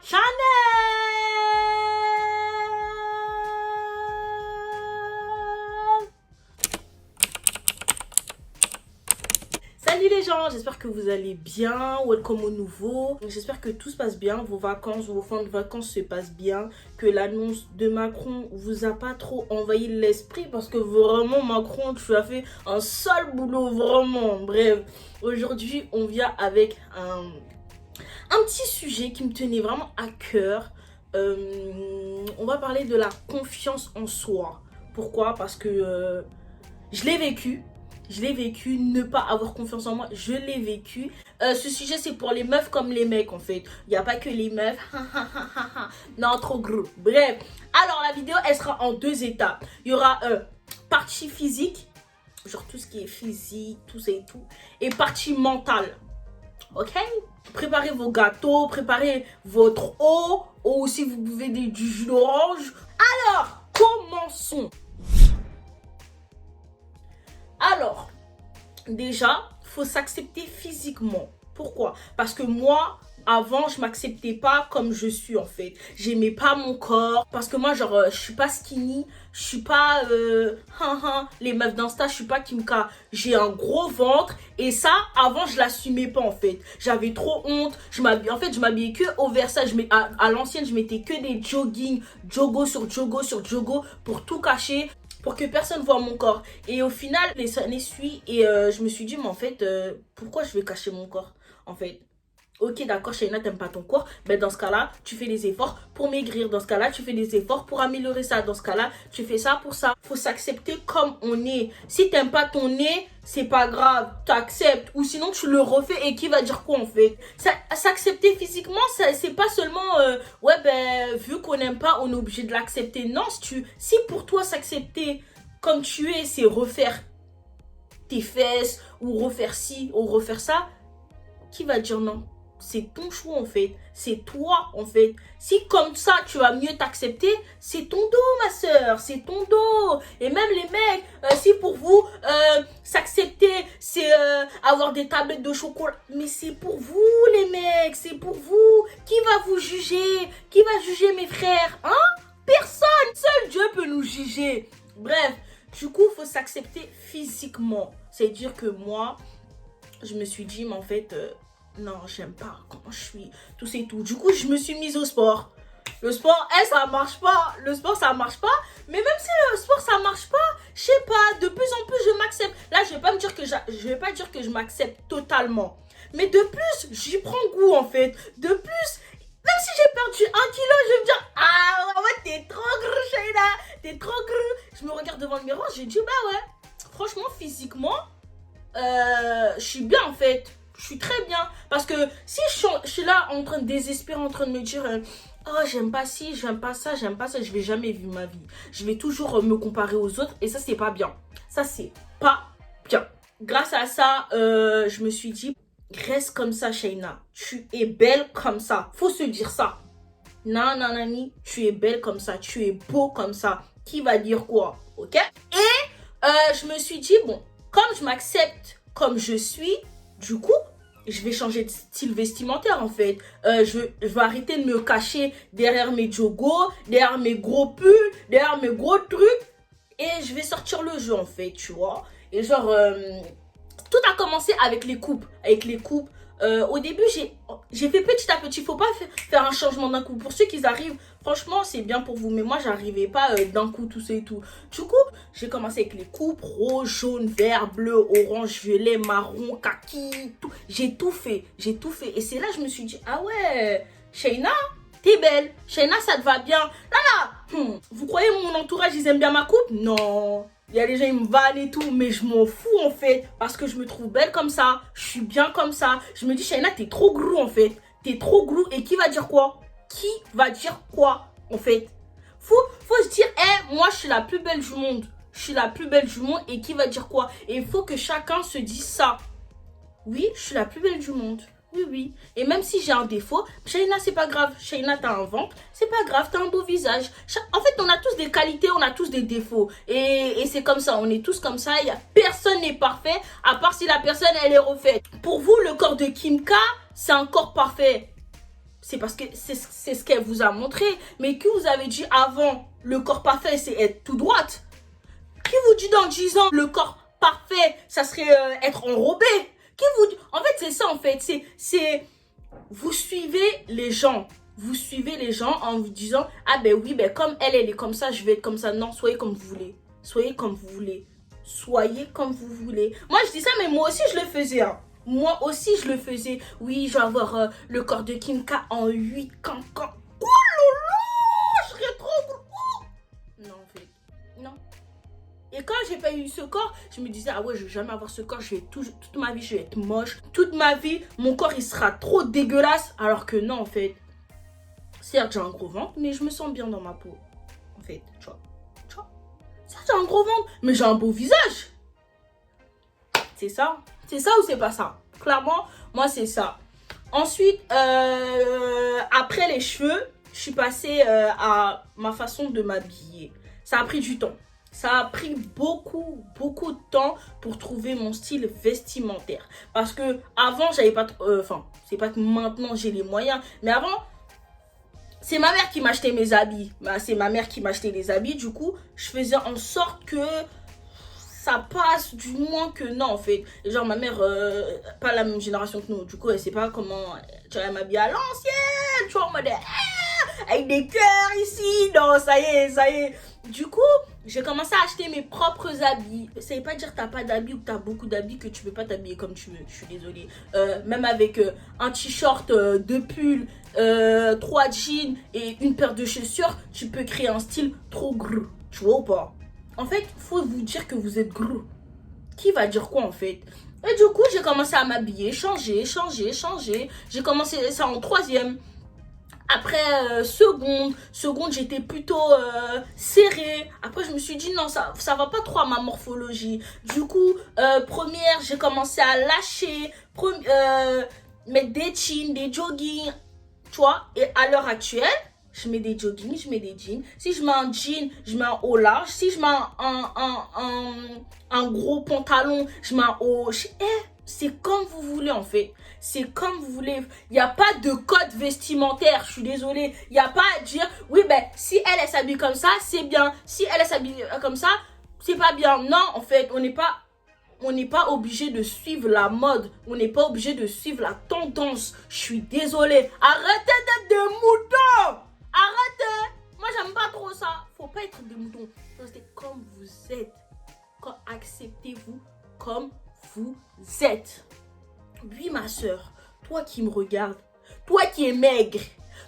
channel. Salut les gens, j'espère que vous allez bien. Welcome au nouveau. J'espère que tout se passe bien, vos vacances, vos fins de vacances se passent bien, que l'annonce de Macron vous a pas trop envahi l'esprit parce que vraiment Macron, tu as fait un sale boulot, vraiment. Bref, aujourd'hui on vient avec un petit sujet qui me tenait vraiment à cœur. On va parler de la confiance en soi. Pourquoi? Parce que je l'ai vécu. Ne pas avoir confiance en moi, je l'ai vécu. Ce sujet, c'est pour les meufs comme les mecs, en fait. Il n'y a pas que les meufs. Non, trop gros. Bref. Alors, la vidéo, elle sera en 2 étapes. Il y aura partie physique, genre tout ce qui est physique, tout ça et tout. Et partie mentale. Ok? Préparez vos gâteaux, préparez votre eau. Ou si vous buvez du jus d'orange. Alors, commençons. Alors, déjà, il faut s'accepter physiquement. Pourquoi? Parce que moi, avant, je m'acceptais pas comme je suis en fait. J'aimais pas mon corps. Parce que moi, genre, je suis pas skinny. Je suis pas, les meufs d'Insta, je suis pas Kimka. J'ai un gros ventre. Et ça, avant, je l'assumais pas en fait. J'avais trop honte. Je m'habillais que oversize. À l'ancienne, je mettais que des jogging, jogo sur jogo sur jogo pour tout cacher, pour que personne voit mon corps. Et au final, les années suivent et je me suis dit, mais en fait, pourquoi je vais cacher mon corps? En fait, ok, d'accord, Shaina, t'aimes pas ton corps, mais dans ce cas-là, tu fais des efforts pour maigrir. Dans ce cas-là, tu fais des efforts pour améliorer ça. Dans ce cas-là, tu fais ça pour ça. Faut s'accepter comme on est. Si t'aimes pas ton nez, c'est pas grave, t'acceptes. Ou sinon, tu le refais et qui va dire quoi en fait? S'accepter physiquement, c'est pas seulement, ouais, ben, vu qu'on n'aime pas, on est obligé de l'accepter. Non, si pour toi, s'accepter comme tu es, c'est refaire tes fesses, ou refaire ci, ou refaire ça, qui va dire non? C'est ton choix en fait, c'est toi en fait. Si comme ça tu vas mieux t'accepter, c'est ton dos ma soeur, c'est ton dos. Et même les mecs, si pour vous s'accepter c'est avoir des tablettes de chocolat, mais c'est pour vous les mecs, c'est pour vous. Qui va vous juger? Qui va juger mes frères? Hein? Personne, seul Dieu peut nous juger. Bref, du coup il faut s'accepter physiquement. C'est-à-dire que moi, je me suis dit mais en fait... non, j'aime pas comment je suis, tout c'est tout. Du coup, je me suis mise au sport. Le sport, ça marche pas. Le sport, ça marche pas. Mais même si le sport, ça marche pas, je sais pas, de plus en plus, je m'accepte. Là, je vais pas dire que je m'accepte totalement. Mais de plus, j'y prends goût, en fait. De plus, même si j'ai perdu 1 kilo, je vais me dire, ah, ouais, t'es trop gros, Shaina. T'es trop gros. Je me regarde devant le miroir, j'ai dit, bah ouais. Franchement, physiquement, je suis bien, en fait. Je suis très bien. Parce que si je suis là en train de désespérer, en train de me dire oh, j'aime pas ci, j'aime pas ça, je vais jamais vivre ma vie. Je vais toujours me comparer aux autres et ça, c'est pas bien. Ça, c'est pas bien. Grâce à ça, je me suis dit, reste comme ça, Shaina. Tu es belle comme ça. Faut se dire ça. Non, Nani, tu es belle comme ça. Tu es beau comme ça. Qui va dire quoi? Ok? Et je me suis dit, bon, comme je m'accepte comme je suis, du coup, je vais changer de style vestimentaire en fait. Je vais arrêter de me cacher derrière mes jogos, derrière mes gros pulls, derrière mes gros trucs. Et je vais sortir le jeu en fait, tu vois. Et genre, tout a commencé avec les coupes. Au début, j'ai fait petit à petit. Faut pas faire un changement d'un coup. Pour ceux qui arrivent, franchement, c'est bien pour vous. Mais moi, j'arrivais pas d'un coup, tout ça et tout. Du coup, j'ai commencé avec les coupes rose, jaune, vert, bleu, orange, violet, marron, kaki, tout. J'ai tout fait. Et c'est là que je me suis dit, ah ouais, Shaina, t'es belle. Shaina, ça te va bien. Là, vous croyez mon entourage, ils aiment bien ma coupe? Non. Il y a des gens, ils me vannent et tout, mais je m'en fous en fait. Parce que je me trouve belle comme ça. Je suis bien comme ça. Je me dis, Shaina, t'es trop gros en fait. T'es trop gros. Et qui va dire quoi? Qui va dire quoi en fait? Faut se dire, moi, je suis la plus belle du monde. Je suis la plus belle du monde. Et qui va dire quoi? Et il faut que chacun se dise ça. Oui, je suis la plus belle du monde. Oui. Et même si j'ai un défaut, Shaina, c'est pas grave. Shaina, t'as un ventre, c'est pas grave, t'as un beau visage. En fait, on a tous des qualités, on a tous des défauts. Et c'est comme ça, on est tous comme ça. Personne n'est parfait, à part si la personne, elle est refaite. Pour vous, le corps de Kimka, c'est un corps parfait. c'est parce que c'est ce qu'elle vous a montré. Mais que vous avez dit avant, le corps parfait, c'est être tout droite. Qui vous dit dans 10 ans, le corps parfait, ça serait être enrobé? Qui vous dit... En fait, c'est ça, en fait. C'est... Vous suivez les gens. Vous suivez les gens en vous disant, ah ben oui, ben comme elle est comme ça, je vais être comme ça. Non, soyez comme vous voulez. Soyez comme vous voulez. Soyez comme vous voulez. Moi, je dis ça, mais moi aussi, je le faisais. Hein. Moi aussi, je le faisais. Oui, je vais avoir le corps de Kim K en 8 cancans. Oh là là, je serais trop... Non, en fait, non. Et quand j'ai pas eu ce corps, je me disais, ah ouais, je vais jamais avoir ce corps, toute ma vie, je vais être moche. Toute ma vie, mon corps, il sera trop dégueulasse. Alors que non, en fait. Certes, j'ai un gros ventre, mais je me sens bien dans ma peau. En fait, tu vois. Certes, j'ai un gros ventre, mais j'ai un beau visage. C'est ça. C'est ça ou c'est pas ça? Clairement, moi, c'est ça. Ensuite, après les cheveux, je suis passée à ma façon de m'habiller. Ça a pris du temps. Ça a pris beaucoup de temps pour trouver mon style vestimentaire. Parce que avant, j'avais pas... Enfin, c'est pas que maintenant j'ai les moyens. Mais avant, c'est ma mère qui m'achetait mes habits. Bah, c'est ma mère qui m'achetait les habits. Du coup, je faisais en sorte que ça passe, du moins que non, en fait. Et genre, ma mère, pas la même génération que nous. Du coup, elle sait pas comment... Tu vois, elle m'habille à l'ancienne. Tu vois, en mode... avec des cœurs ici. Non, ça y est, ça y est. Du coup, j'ai commencé à acheter mes propres habits. Ça veut pas dire que t'as pas d'habits ou que t'as beaucoup d'habits que tu peux pas t'habiller comme tu veux. Je suis désolée. Même avec un t-shirt, deux pulls, 3 jeans et une paire de chaussures, tu peux créer un style trop gros. Tu vois ou pas? En fait, faut vous dire que vous êtes gros. Qui va dire quoi en fait? Et du coup, j'ai commencé à m'habiller, changer. J'ai commencé ça en 3e. Après, seconde, j'étais plutôt serrée. Après, je me suis dit, non, ça va pas trop à ma morphologie. Du coup, première, j'ai commencé à lâcher, mettre des jeans, des joggings, tu vois. Et à l'heure actuelle, je mets des joggings, je mets des jeans. Si je mets un jean, je mets un haut large. Si je mets un gros pantalon, je mets un haut... c'est comme vous voulez en fait. C'est comme vous voulez. Il n'y a pas de code vestimentaire. Je suis désolée. Il n'y a pas à dire, oui, ben, si elle s'habille comme ça, c'est bien. Si elle s'habille comme ça, c'est pas bien. Non, en fait, on n'est pas obligé de suivre la mode. On n'est pas obligé de suivre la tendance. Je suis désolée. Arrêtez d'être des moutons. Arrêtez. Moi, j'aime pas trop ça. Faut pas être des moutons. Restez comme vous êtes. Acceptez-vous comme vous êtes. Oui, ma soeur, toi qui me regardes, toi qui es maigre,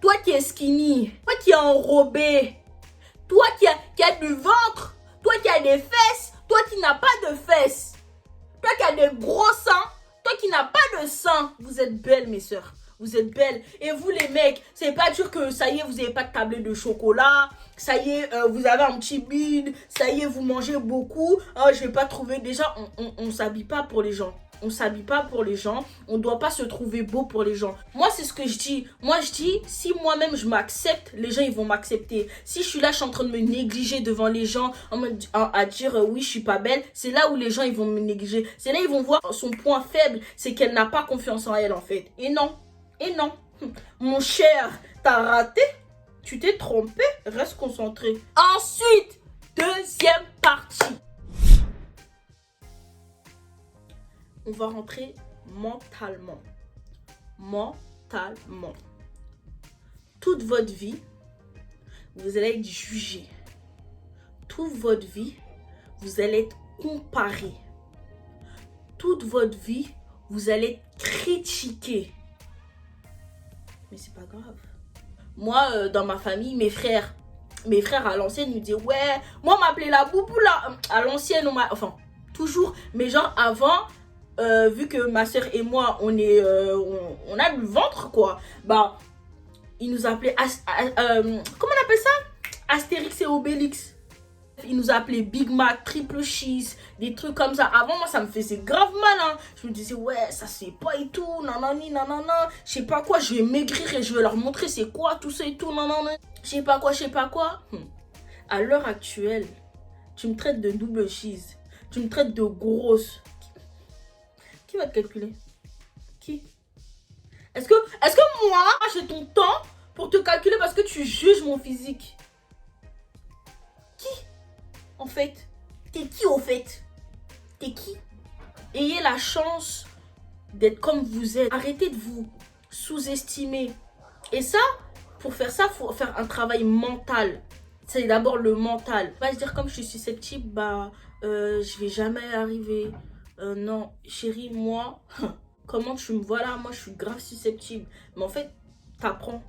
toi qui es skinny, toi qui es enrobé, toi qui a du ventre, toi qui as des fesses, toi qui n'as pas de fesses, toi qui as des gros seins, toi qui n'as pas de seins. Vous êtes belles, mes soeurs. Vous êtes belles. Et vous, les mecs, c'est pas dire que ça y est, vous n'avez pas de tablette de chocolat. Ça y est, vous avez un petit bide. Ça y est, vous mangez beaucoup. Oh, je vais pas trouver. Déjà, on s'habille pas pour les gens. On s'habille pas pour les gens. On doit pas se trouver beau pour les gens. Moi, c'est ce que je dis. Moi, je dis, si moi-même je m'accepte, les gens, ils vont m'accepter. Si je suis là, je suis en train de me négliger devant les gens, à dire oui, je suis pas belle, c'est là où les gens, ils vont me négliger. C'est là, ils vont voir son point faible, c'est qu'elle n'a pas confiance en elle, en fait. Et non. Mon cher, t'as raté. Tu t'es trompé. Reste concentré. Ensuite, deuxième partie. On va rentrer mentalement. Toute votre vie, vous allez être jugé. Toute votre vie, vous allez être comparé. Toute votre vie, vous allez être critiqué. Mais c'est pas grave. Moi, dans ma famille, mes frères à l'ancienne me disaient, ouais, moi on m'appelait la boubou là. À l'ancienne, enfin, toujours. Mais genre avant, vu que ma soeur et moi, on a le ventre, quoi. Bah, ils nous appelaient, comment on appelle ça? Astérix et Obélix. Ils nous appelaient Big Mac, Triple Cheese, des trucs comme ça. Avant, moi, ça me faisait grave mal, hein. Je me disais, ouais, ça se fait pas et tout, nanani, nanana. Je sais pas quoi, je vais maigrir et je vais leur montrer c'est quoi tout ça et tout, nanana. Je sais pas quoi. À l'heure actuelle, tu me traites de double cheese. Tu me traites de grosse. Qui va te calculer? Qui? Est-ce que moi, j'ai ton temps pour te calculer parce que tu juges mon physique? Qui, en fait? T'es qui, au fait? T'es qui? Ayez la chance d'être comme vous êtes. Arrêtez de vous sous-estimer. Et ça, pour faire ça, il faut faire un travail mental. C'est d'abord le mental. Pas se dire comme je suis susceptible, je vais jamais arriver. Non, chérie, moi, comment tu me vois là? Moi, je suis grave susceptible. Mais en fait, t'apprends.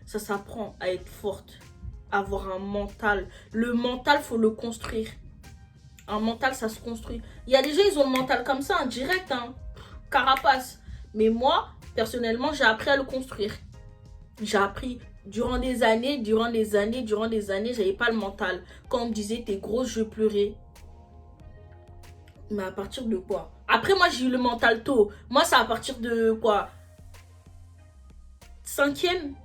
Ça s'apprend à être forte. À avoir un mental. Le mental, faut le construire. Un mental, ça se construit. Il y a des gens, ils ont le mental comme ça, direct, carapace. Mais moi, personnellement, j'ai appris à le construire. J'ai appris durant des années, j'avais pas le mental. Quand on me disait, t'es grosse, je pleurais. Mais à partir de quoi? Après, moi, j'ai eu le mental tôt. Moi, c'est à partir de quoi? Cinquième,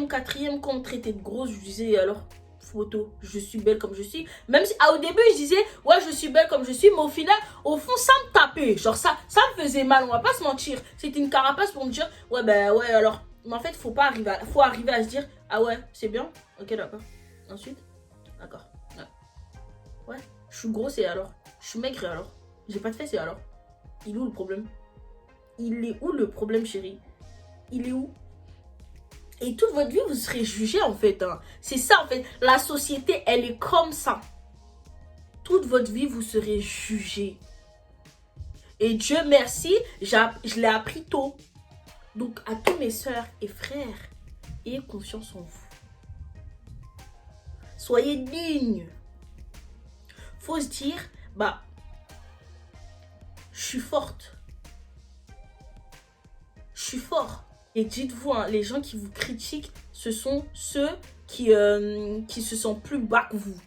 quatrième, quand on me traitait de grosse, je disais, alors, photo, je suis belle comme je suis. Même si, au début, je disais, ouais, je suis belle comme je suis, mais au final, au fond, ça me tapait. Genre, ça me faisait mal, on va pas se mentir. C'était une carapace pour me dire, ouais, alors. Mais en fait, faut arriver à se dire, ah ouais, c'est bien. Ok, d'accord. Ensuite, d'accord. Ouais, je suis grosse et alors? Je suis maigre et alors? J'ai pas de fesses et alors? Il est où le problème? Il est où le problème, chérie? Il est où? Et toute votre vie, vous serez jugé en fait. C'est ça en fait. La société, elle est comme ça. Toute votre vie, vous serez jugé. Et Dieu merci, je l'ai appris tôt. Donc à tous mes soeurs et frères, ayez confiance en vous. Soyez dignes. Faut se dire, je suis forte. Je suis fort. Et dites-vous, les gens qui vous critiquent, ce sont ceux qui se sentent plus bas que vous.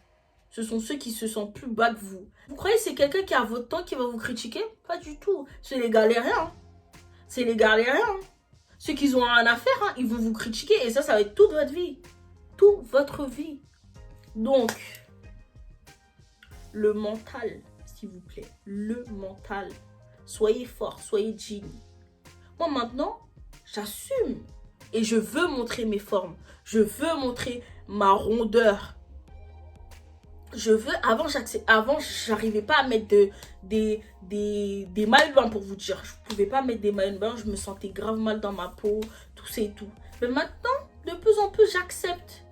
Ce sont ceux qui se sentent plus bas que vous. Vous croyez que c'est quelqu'un qui a votre temps qui va vous critiquer? Pas du tout. C'est les galériens. C'est les galériens. Ceux qui ont rien à faire, ils vont vous critiquer. Et ça va être toute votre vie. Toute votre vie. Donc, le mental, s'il vous plaît. Le mental. Soyez fort, soyez digne. Moi, maintenant, j'assume. Et je veux montrer mes formes. Je veux montrer ma rondeur. Avant, j'arrivais pas à mettre des maillots de bain pour vous dire. Je pouvais pas mettre des maillots de bain. Je me sentais grave mal dans ma peau. Tout ça et tout. Mais maintenant, de plus en plus, j'accepte.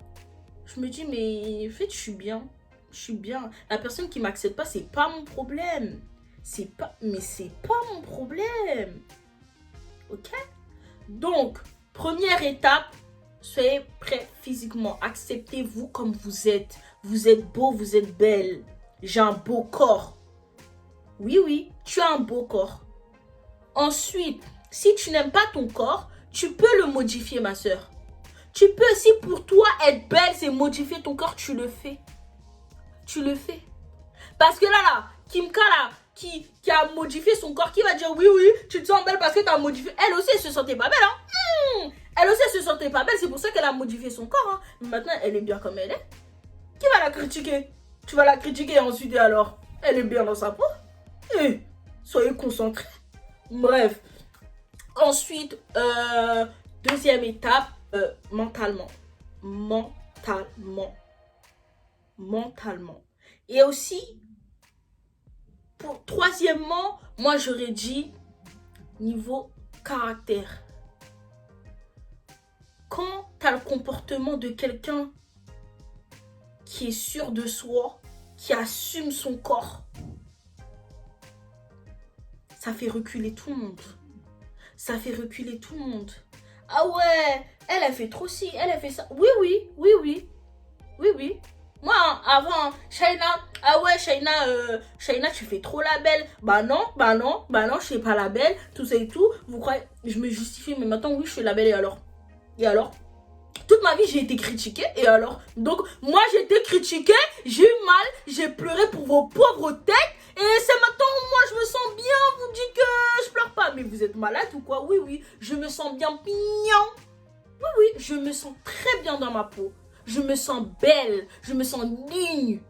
Je me dis, mais en fait, je suis bien. Je suis bien. La personne qui m'accepte pas, c'est pas mon problème. C'est pas mon problème. Ok? Donc, première étape, soyez prêts physiquement. Acceptez-vous comme vous êtes. Vous êtes beau, vous êtes belle. J'ai un beau corps. Oui, tu as un beau corps. Ensuite, si tu n'aimes pas ton corps, tu peux le modifier, ma soeur. Tu peux, si pour toi être belle, c'est modifier ton corps, tu le fais. Tu le fais. Parce que là, Kimka, là, qui a modifié son corps, qui va dire oui, tu te sens belle parce que tu as modifié. Elle aussi, elle se sentait pas belle. Elle aussi, elle se sentait pas belle. C'est pour ça qu'elle a modifié son corps. Mais maintenant, elle est bien comme elle est. Qui va la critiquer? Tu vas la critiquer ensuite et alors? Elle est bien dans sa peau. Soyez concentrés. Bref. Ensuite, deuxième étape, mentalement. Mentalement. Et aussi, troisièmement, moi j'aurais dit niveau caractère. Quand tu as le comportement de quelqu'un qui est sûr de soi, qui assume son corps, ça fait reculer tout le monde. Ça fait reculer tout le monde. Ah ouais, elle a fait trop ci, elle a fait ça. Oui. Moi, avant, Shaina, ah ouais, Shaina, tu fais trop la belle. Bah non, je fais pas la belle, tout ça et tout. Vous croyez, je me justifie, mais maintenant, oui, je fais la belle et alors? Toute ma vie, j'ai été critiquée et alors? Donc, moi, j'ai été critiquée, j'ai eu mal, j'ai pleuré pour vos pauvres têtes et c'est maintenant, moi, je me sens bien, vous dites que je pleure pas. Mais vous êtes malade ou quoi? Oui, je me sens bien. Oui, je me sens très bien dans ma peau. Je me sens belle, je me sens digne.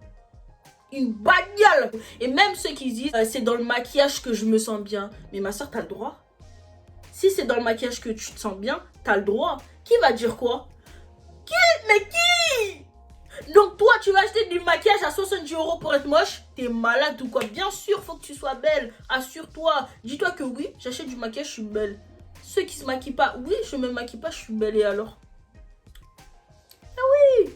Une bagnole. Et même ceux qui disent, c'est dans le maquillage que je me sens bien. Mais ma soeur, t'as le droit. Si c'est dans le maquillage que tu te sens bien, t'as le droit. Qui va dire quoi? Mais qui? Donc toi, tu vas acheter du maquillage à 70 € pour être moche? T'es malade ou quoi? Bien sûr, faut que tu sois belle. Assure-toi. Dis-toi que oui, j'achète du maquillage, je suis belle. Ceux qui se maquillent pas, oui, je me maquille pas, je suis belle. Et alors? Eh oui,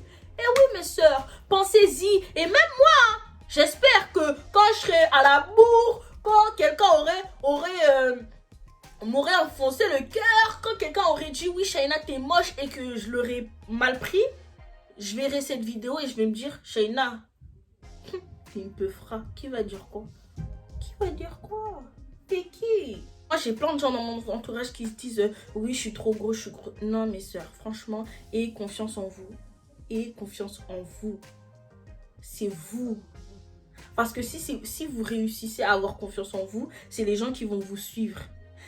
mes sœurs, pensez-y. Et même moi, j'espère que quand je serai à la bourre, quand quelqu'un m'aurait enfoncé le cœur, quand quelqu'un aurait dit oui, Shaina, t'es moche et que je l'aurais mal pris, je verrai cette vidéo et je vais me dire, Shaina, t'es une peu fra. Qui va dire quoi? Qui va dire quoi? T'es qui? Moi, j'ai plein de gens dans mon entourage qui se disent oui, je suis trop gros, je suis gros. Non, mes sœurs, franchement, ayez confiance en vous. Ayez confiance en vous. C'est vous. Parce que si vous réussissez à avoir confiance en vous, c'est les gens qui vont vous suivre.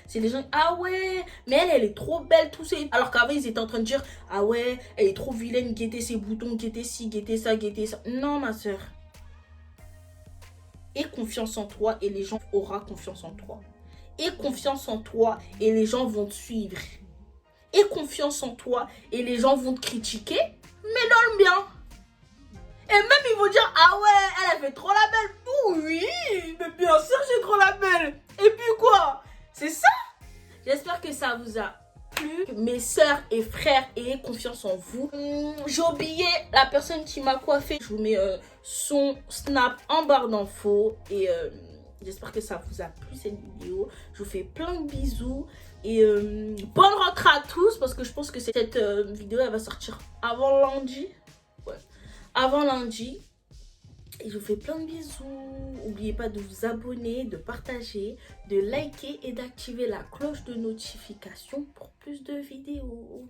C'est les gens, ah ouais, mais elle est trop belle, tout ça. Alors qu'avant, ils étaient en train de dire, ah ouais, elle est trop vilaine, guettez ses boutons, guettez ci, guettez ça, guettez ça. Non, ma soeur. Aie confiance en toi et les gens auront confiance en toi. Aie confiance en toi et les gens vont te suivre. Aie confiance en toi et les gens vont te critiquer, mais dans le bien. Et même ils vont dire, ah ouais, elle a fait trop la belle. Oui, mais bien sûr j'ai trop la belle. Et puis quoi? C'est ça. J'espère que ça vous a plu. Mes sœurs et frères, ayez confiance en vous. J'ai oublié la personne qui m'a coiffé. Je vous mets son snap en barre d'infos. Et j'espère que ça vous a plu cette vidéo. Je vous fais plein de bisous. Et bonne rentrée à tous. Parce que je pense que cette vidéo elle va sortir avant lundi. Ouais. Avant lundi. Et je vous fais plein de bisous. N'oubliez pas de vous abonner, de partager, de liker et d'activer la cloche de notification pour plus de vidéos.